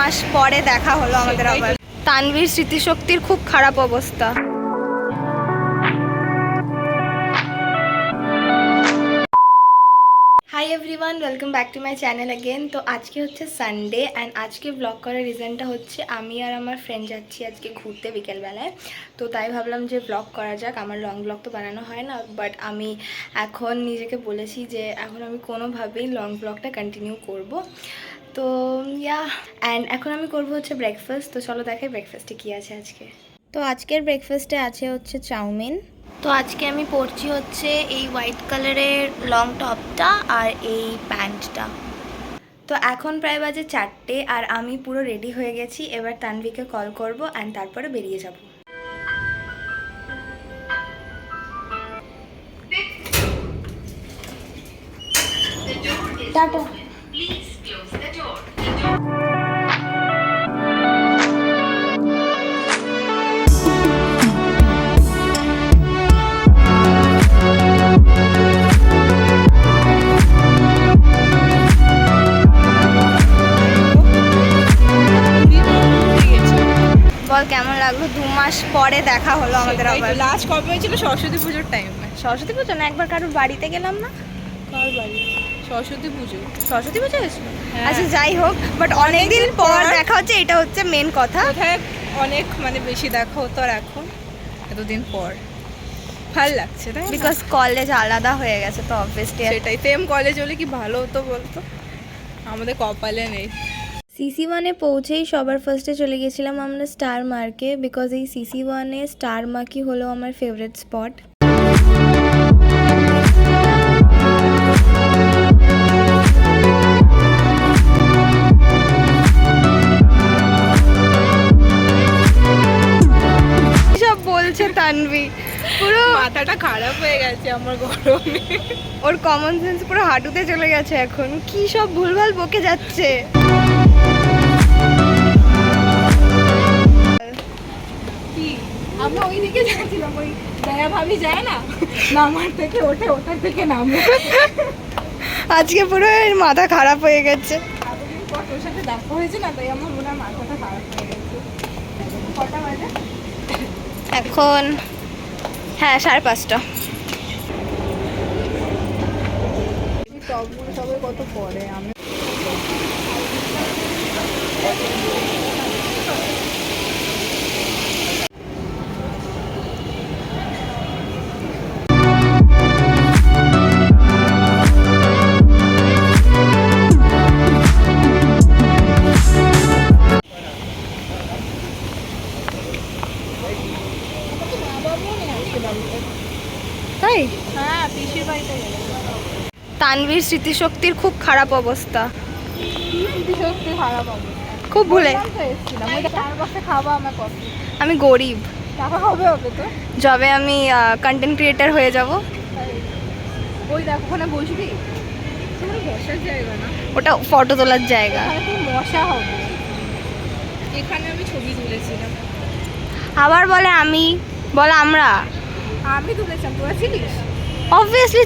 মাস পরে দেখা হলো আমাদের আবার। তানভীর স্মৃতিশক্তির খুব খারাপ অবস্থা। Hi everyone, welcome back to my channel again. তো আজকে হচ্ছে সানডে অ্যান্ড আজকে ব্লগ করার রিজনটা হচ্ছে আমি আর আমার ফ্রেন্ড যাচ্ছি আজকে ঘুরতে বিকেলবেলায়। তো তাই ভাবলাম যে ব্লগ করা যাক। আমার লং ব্লগ তো বানানো হয় না, বাট আমি এখন নিজেকে বলেছি যে এখন আমি কোনোভাবেই লং ব্লগটা কন্টিনিউ করব। তো ইয়া, অ্যান্ড এখন আমি করব হচ্ছে ব্রেকফাস্ট। তো চলো দেখাই ব্রেকফাস্টে কী আছে আজকে। তো আজকের ব্রেকফাস্টে আছে হচ্ছে চাউমিন। তো আজকে আমি পরছি হচ্ছে এই হোয়াইট কালারের লং টপটা আর এই প্যান্টটা। তো এখন প্রায় বাজে 4টে আর আমি পুরো রেডি হয়ে গেছি। এবার তানভীকে কল করব অ্যান্ড তারপরে বেরিয়ে যাব। টাটা। বল কেমন লাগলো? 2 মাস পরে দেখা হলো আমাদের আবার। লাস্ট কবে হয়েছিল? সরস্বতী পুজোর টাইমে। সরস্বতী পুজো না, একবার কারোর বাড়িতে গেলাম না? কার বাড়ি? সরস্বতী পুজো। সরস্বতী পুজো হয়েছিল? আচ্ছা যাই হোক, বাট অনেকদিন পর দেখা হচ্ছে, এটা হচ্ছে মেন কথা। কোথায় অনেক বেশি দেখা হতো আর এখন এতদিন পর ভালো লাগছে, তাই বিকজ কলেজ আলাদা হয়ে গেছে তো অবভিয়াসলি। সেটাই, সেম কলেজ হলে কি ভালো হতো বলতো, আমাদের কপালে নেই। CC1-এ পৌঁছেই সবার ফার্স্টে চলে গেছিলাম আমরা স্টার মার্কে, বিকজ এই CC1-এ স্টার মার্কই হলো আমার ফেভারিট স্পট। সব বলছে তানভী, পুরো মাথাটা খারাপ হয়ে গেছে আমার গরমে। ওর কমন সেন্স পুরো হাঁটুতে চলে গেছে এখন। কি সব ভুলভাল বকে যাচ্ছে। আমরা ওইদিকে যাচ্ছিলাম, ওই দয়া ভাবি যায় না, নামার থেকে ওঠে, ওটার থেকে নামে। আজকে পুরো এর মাথা খারাপ হয়ে গেছে। এতদিন পর তোর সাথে দেখা হয়েছে না, তাই আমার মনে হয় মাথাটা খারাপ হয়ে গেছে। কটা বাজে এখন? হ্যাঁ, 5:30। টপগুলো সবাই কত পরে, আমি তাই? হ্যাঁ পিসির বাড়িতে গেলাম। তানভীর স্মৃতিশক্তির খুব খারাপ অবস্থা, সত্যি খারাপ অবস্থা। খুব ভুলে। তো এসেছিলাম, ওই চার বছর খাওয়া আমার কষ্ট। আমি গরিব, টাকা হবে হবে তো। যবে আমি কন্টেন্ট ক্রিয়েটার হয়ে যাব। ওই দেখো ওখানে বসবি, তোমার বসার জায়গা না, ওটা ফটো তোলার জায়গা। ওখানে কি মশা হবে। এখানে আমি ছবি তুলেছিলাম। আবার বলে আমি, বলে আমরা। আমি তুলেছিলাম, তোরা ছিলিস? অবভিয়াসলি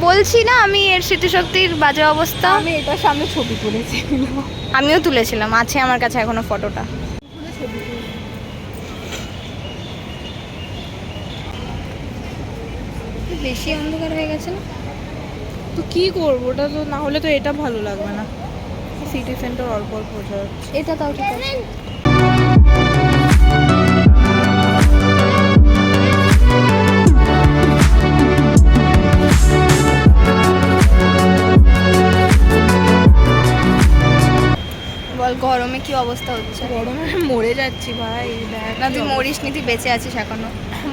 বলছি না আমি এর স্মৃতিশক্তির বাজে অবস্থা। আমি এটার সামনে ছবি তুলেছিলাম। আমিও তুলেছিলাম, আছে আমার কাছে এখনো ফটোটা। ছবি বেশি অন্ধকার হয়ে গেছে না? তো কি করবো, ওটা তো না হলে তো এটা ভালো লাগবে না। সিটি সেন্টার অল্প অল্প বোঝা যাচ্ছে। এটা তাও ঠিক আছে। বল গরমে কি অবস্থা হচ্ছে? গরমে মরে যাচ্ছি ভাই, দেখ না তুই মরিস নি, তুই বেঁচে আছিস এখনো।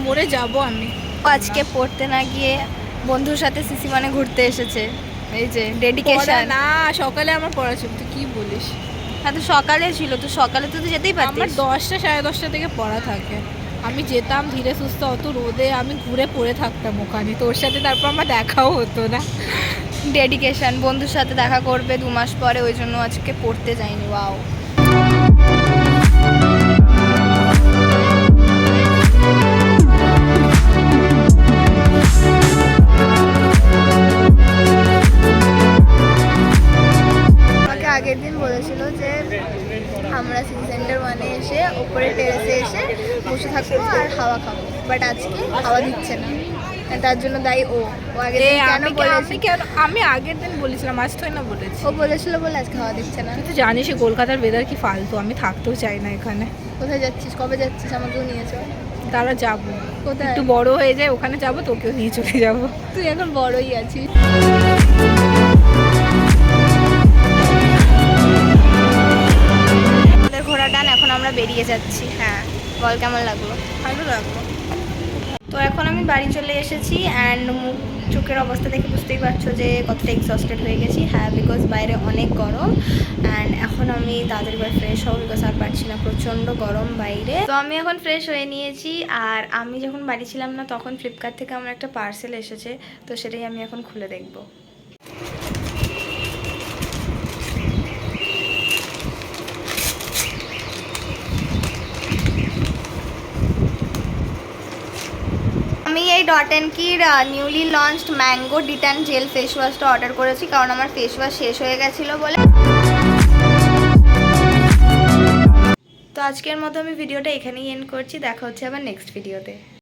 মরে যাব আমি। আজকে পড়তে না গিয়ে বন্ধুর সাথে CC1-এ ঘুরতে এসেছে। এই যে ডেডিকেশন। না সকালে আমার পড়া ছিল, তুই কি বলিস? হ্যাঁ তো সকালে ছিল, তো সকালে তো তুই যেতেই আমার পারতিস। 10টা 10:30 থেকে পড়া থাকে। আমি যেতাম ধীরে সুস্থ, অত রোদে আমি ঘুরে পড়ে থাকতাম ওখানে, তোর সাথে তারপর আমার দেখাও হতো না। ডেডিকেশন, বন্ধুর সাথে দেখা করবে 2 মাস পরে, ওই জন্য আজকে পড়তে যাইনি। ওয়াও। বলেছিল যে আমরা সিটি সেন্টার 1-এ এসে ওপরে টেরেসে এসে বসে থাকবো আর হাওয়া খাবো, বাট আজকে হাওয়া দিচ্ছে না। তার জন্য দায়ী ও আগের দিন কেন বলেছি, আমি আগের দিন বলেছিলাম, আজ তো না বলেছি। ও বলেছিল বলে আজকে হাওয়া দিচ্ছে না। তুই তো জানিসই কলকাতার ওয়েদার কি ফালতু, আমি থাকতেও চাই না এখানে। কোথায় যাচ্ছিস, কবে যাচ্ছিস, আমাকেও নিয়েছো? তারা যাবো, কোথায়? একটু বড় হয়ে যায় ওখানে যাবো, তোকেও নিয়ে চলে যাবো। তুই এখন বড়ই আছিস। আমাদের ঘোড়া টান, এখন আমরা বেরিয়ে যাচ্ছি। হ্যাঁ বল কেমন লাগলো? ভালো লাগলো। তো এখন আমি বাড়ি চলে এসেছি অ্যান্ড মুখ চোখের অবস্থা দেখে বুঝতেই পারছো যে কতটা এক্সস্টেড হয়ে গেছি। হ্যাঁ, বিকজ বাইরে অনেক গরম অ্যান্ড এখন আমি তাড়াতাড়ি করে ফ্রেশ হবো, বিকজ আর পারছি না, প্রচণ্ড গরম বাইরে। তো আমি এখন ফ্রেশ হয়ে নিয়েছি আর আমি যখন বাড়ি ছিলাম না তখন ফ্লিপকার্ট থেকে আমার একটা পার্সেল এসেছে, তো সেটাই আমি এখন খুলে দেখবো। আমি এই ডট অ্যান্ড কির newly launched mango detan gel face ওয়াশটা অর্ডার করেছি, কারণ আমার ফেস ওয়াশ শেষ হয়ে গেছিলো বলে। তো আজকের মতো আমি ভিডিওটা এখানেই এন্ড করছি, দেখা হচ্ছে আবার নেক্সট ভিডিওতে।